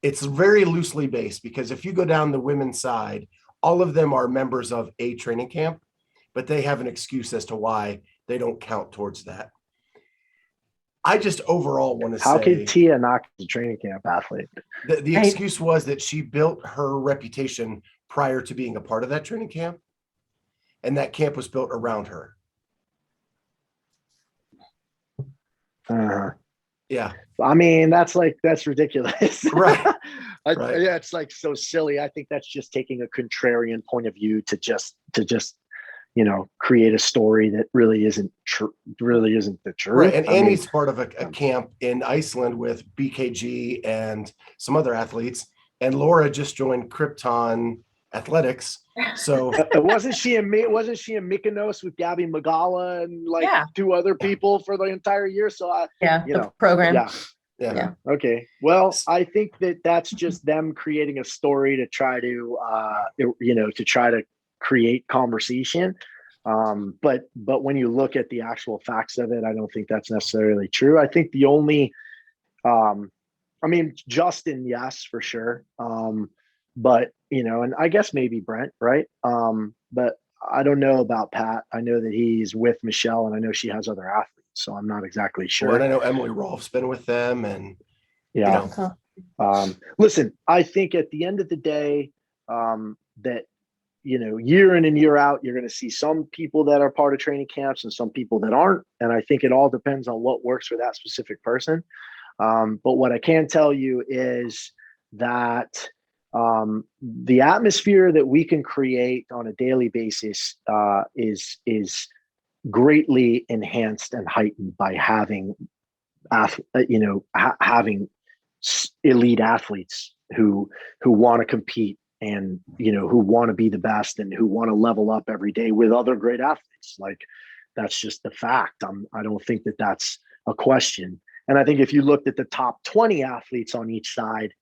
B: it's very loosely based, because if you go down the women's side, all of them are members of a training camp, but they have an excuse as to why they don't count towards that. I just overall want to say,
C: how could Tia not be a training camp athlete?
B: The excuse was that she built her reputation prior to being a part of that training camp, and that camp was built around her. Yeah.
C: I mean, that's ridiculous.
B: Right.
C: Right. Yeah, it's like so silly. I think that's just taking a contrarian point of view to just create a story that really isn't the truth.
B: Right. And Annie's part of a camp in Iceland with BKG and some other athletes. And Laura just joined Krypton Athletics. So
C: wasn't she in Mykonos with Gabby Magala and 2 other people for the entire year? So
D: the program.
B: Yeah.
C: Okay. Well, I think that's just them creating a story to try to create conversation. But when you look at the actual facts of it, I don't think that's necessarily true. I think the only, Justin, yes, for sure. But, and I guess maybe Brent, right? But I don't know about Pat. I know that he's with Michelle, and I know she has other athletes, so I'm not exactly sure.
B: Well, and I know Emily Rolfe's been with them, and
C: listen, I think at the end of the day, that year in and year out, you're going to see some people that are part of training camps and some people that aren't, and I think it all depends on what works for that specific person. But what I can tell you is that the atmosphere that we can create on a daily basis is greatly enhanced and heightened by having having elite athletes who want to compete and who want to be the best and who want to level up every day with other great athletes. Like, that's just the fact. I don't think that that's a question. And I think if you looked at the top 20 athletes on each side,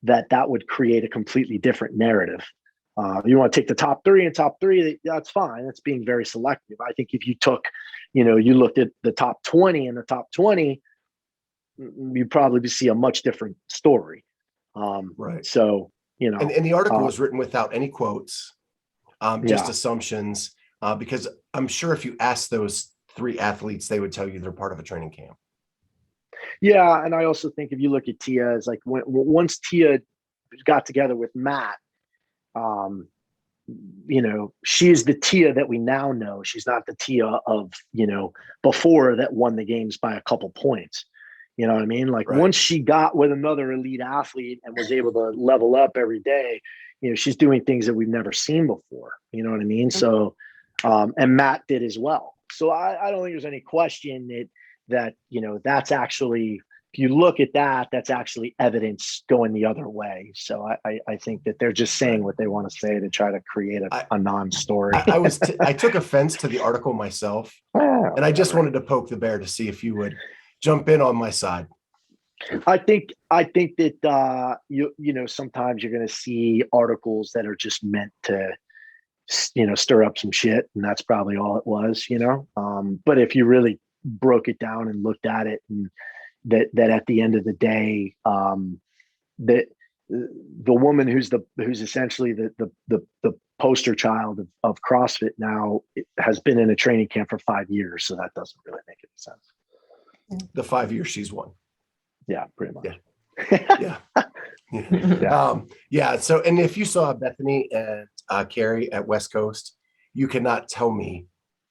C: that would create a completely different narrative. You want to take the top three, that's fine. That's being very selective. I think if you took, you looked at the top 20 and the top 20, you'd probably see a much different story.
B: Right.
C: So,
B: and the article was written without any quotes, just
C: yeah.
B: assumptions, because I'm sure if you ask those 3 athletes, they would tell you they're part of a training camp.
C: Yeah. And I also think if you look at Tia, it's like once Tia got together with Matt, she's the Tia that we now know. She's not the Tia of, before that won the games by a couple points. You know what I mean? Like
B: Right.
C: Once she got with another elite athlete and was able to level up every day, she's doing things that we've never seen before. You know what I mean? So, and Matt did as well. So I don't think there's any question that that's actually, if you look at that, that's actually evidence going the other way. So I think that they're just saying what they want to say to try to create a non-story.
B: I took offense to the article myself, and I just wanted to poke the bear to see if you would jump in on my side.
C: I think that sometimes you're going to see articles that are just meant to stir up some shit, and that's probably all it was. But if you really broke it down and looked at it, and that at the end of the day, that the woman who's essentially the poster child of CrossFit now has been in a training camp for 5 years, so that doesn't really make any sense.
B: The 5 years she's won.
C: Yeah, pretty much.
B: Yeah. Yeah. So, and if you saw Bethany and Kari at West Coast, you cannot tell me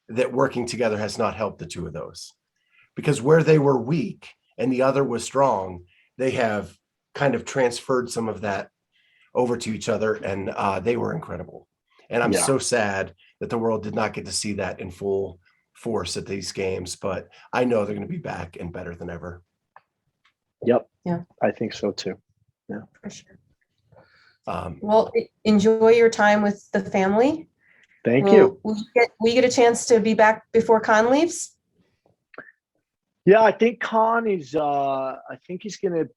B: that working together has not helped the two of those, because where they were weak and the other was strong, they have kind of transferred some of that over to each other, and they were incredible. And I'm so sad that the world did not get to see that in full force at these games, but I know they're going to be back and better than ever.
C: Yep.
D: Yeah.
C: I think so too. Yeah.
D: For sure.
B: Well,
D: enjoy your time with the family.
C: Thank you.
D: Will you get a chance to be back before Con leaves?
C: Yeah, I think Con is I think he's going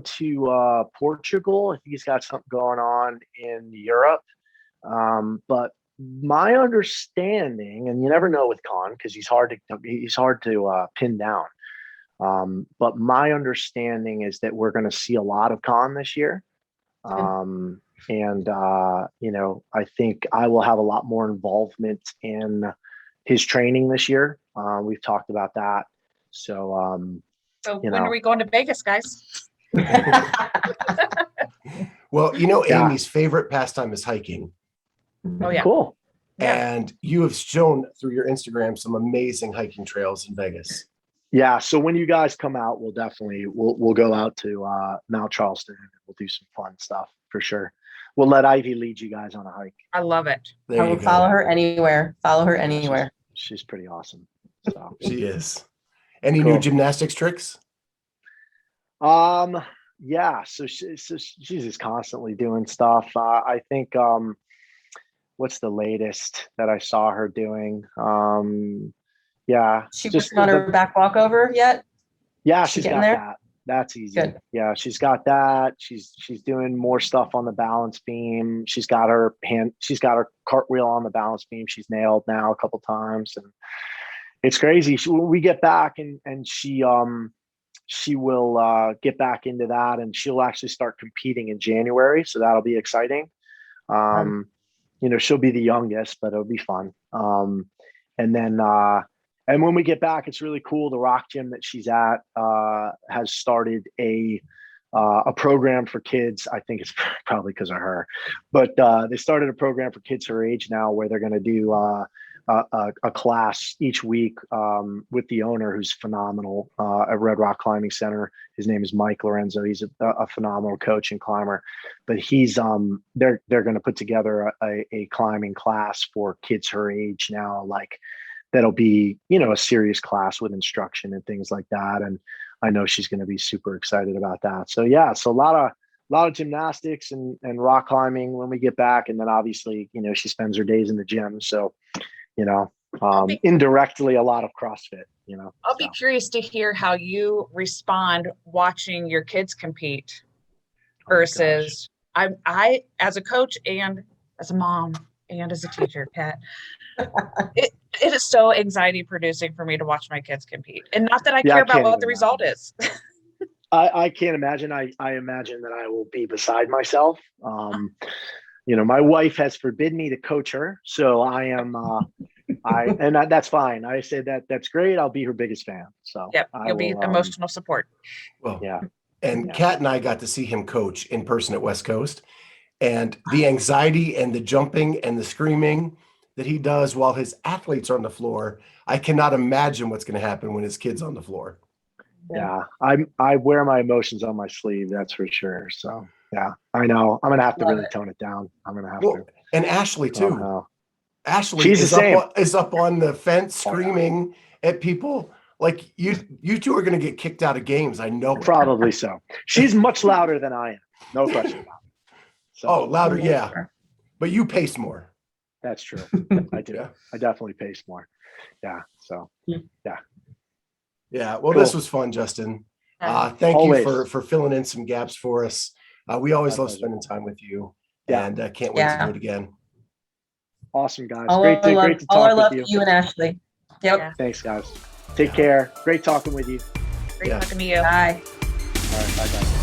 C: to Portugal. I think he's got something going on in Europe. But my understanding, and you never know with Con because he's hard to pin down. But my understanding is that we're going to see a lot of Con this year. And I think I will have a lot more involvement in his training this year. We've talked about that. So,
E: when are we going to Vegas, guys?
B: Well, Amy's favorite pastime is hiking.
E: Oh yeah.
C: Cool.
B: And you have shown through your Instagram some amazing hiking trails in Vegas.
C: Yeah. So when you guys come out, we'll go out to Mount Charleston and we'll do some fun stuff for sure. We'll let Ivy lead you guys on a hike.
E: I love it.
B: There
D: I will follow her anywhere.
C: She's pretty awesome. So
B: she is. Any new gymnastics tricks?
C: Yeah. So she's just constantly doing stuff. I think what's the latest that I saw her doing? Yeah.
D: She working on her back walkover yet?
C: Yeah, she's got
D: there?
C: that. That's easy.
D: Good.
C: Yeah, she's got that. She's doing more stuff on the balance beam. She's got her cartwheel on the balance beam. She's nailed now a couple times, and it's crazy. We get back and she will get back into that, and she'll actually start competing in January. So that'll be exciting. She'll be the youngest, but it'll be fun. And when we get back, it's really cool. The rock gym that she's at has started a program for kids. I think it's probably because of her, but they started a program for kids her age now, where they're going to do a class each week with the owner, who's phenomenal at Red Rock Climbing Center. His name is Mike Lorenzo. He's a phenomenal coach and climber. But they're going to put together a climbing class for kids her age now, like. That'll be, a serious class with instruction and things like that. And I know she's going to be super excited about that. So yeah, so a lot of gymnastics and rock climbing when we get back. And then obviously, she spends her days in the gym. So, indirectly a lot of CrossFit,
E: I'll be curious to hear how you respond watching your kids compete versus I as a coach and as a mom and as a teacher, Kat. It is so anxiety producing for me to watch my kids compete, and not that I care about what the result is.
C: I can't imagine. I imagine that I will be beside myself. My wife has forbidden me to coach her, so I am. That's fine. I said that's great. I'll be her biggest fan. So
E: yep, you'll be emotional support.
B: Well,
C: yeah.
B: And Kat and I got to see him coach in person at West Coast, and the anxiety and the jumping and the screaming that he does while his athletes are on the floor, I cannot imagine what's going to happen when his kid's on the floor.
C: Yeah, I wear my emotions on my sleeve. That's for sure. So yeah, I know I'm gonna have to really tone it down. I'm gonna have to.
B: And Ashley too. Ashley
C: is
B: up on the fence screaming at people. Like you two are going to get kicked out of games. I know.
C: Probably so. She's much louder than I am. No question about it. So,
B: louder, yeah. But you pace more.
C: That's true. I do. Yeah. I definitely pace more. Yeah. So yeah.
B: Yeah. Well, This was fun, Justin. Thank you for filling in some gaps for us. We always love spending time with you, and can't wait to do it again.
C: Awesome, guys.
D: Great to talk with you and Ashley. Yep.
E: Yeah.
C: Thanks, guys. Take care. Great talking with you.
E: Great talking to you.
D: Bye.
C: All right. Bye, guys.